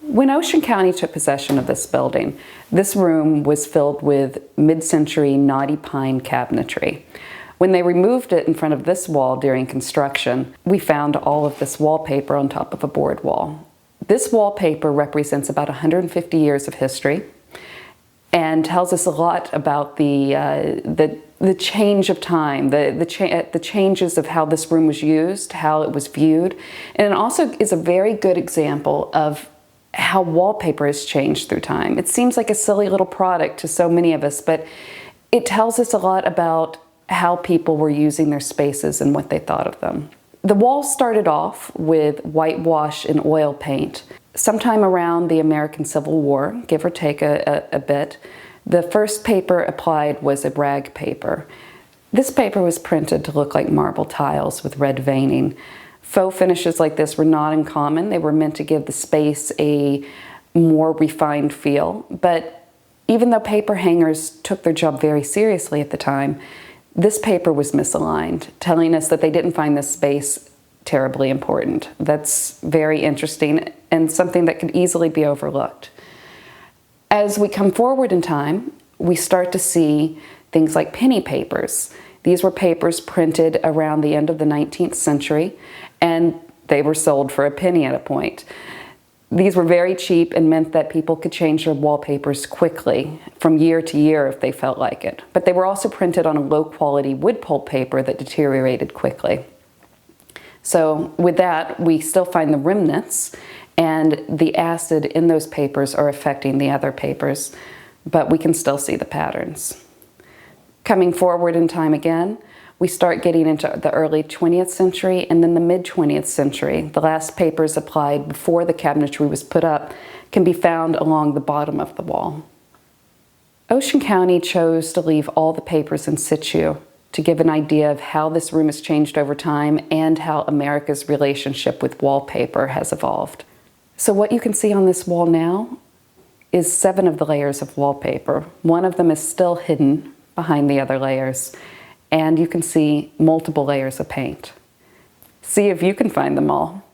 When Ocean County took possession of this building, this room was filled with mid-century knotty pine cabinetry. When they removed it in front of this wall during construction, we found all of this wallpaper on top of a board wall. This wallpaper represents about 150 years of history and tells us a lot about the change of time, the changes of how this room was used, how it was viewed, and it also is a very good example of how wallpaper has changed through time. It seems like a silly little product to so many of us, but it tells us a lot about how people were using their spaces and what they thought of them. The wall started off with whitewash and oil paint. Sometime around the American Civil War, give or take a bit, the first paper applied was a rag paper. This paper was printed to look like marble tiles with red veining. Faux finishes like this were not uncommon. They were meant to give the space a more refined feel. But even though paper hangers took their job very seriously at the time, this paper was misaligned, telling us that they didn't find this space terribly important. That's very interesting and something that could easily be overlooked. As we come forward in time, we start to see things like penny papers. These were papers printed around the end of the 19th century, and they were sold for a penny at a point. These were very cheap and meant that people could change their wallpapers quickly from year to year if they felt like it. But they were also printed on a low-quality wood pulp paper that deteriorated quickly. So with that, we still find the remnants, and the acid in those papers are affecting the other papers, but we can still see the patterns. Coming forward in time again, we start getting into the early 20th century and then the mid-20th century. The last papers applied before the cabinetry was put up can be found along the bottom of the wall. Ocean County chose to leave all the papers in situ to give an idea of how this room has changed over time and how America's relationship with wallpaper has evolved. So what you can see on this wall now is 7 of the layers of wallpaper. One of them is still hidden behind the other layers, and you can see multiple layers of paint. See if you can find them all.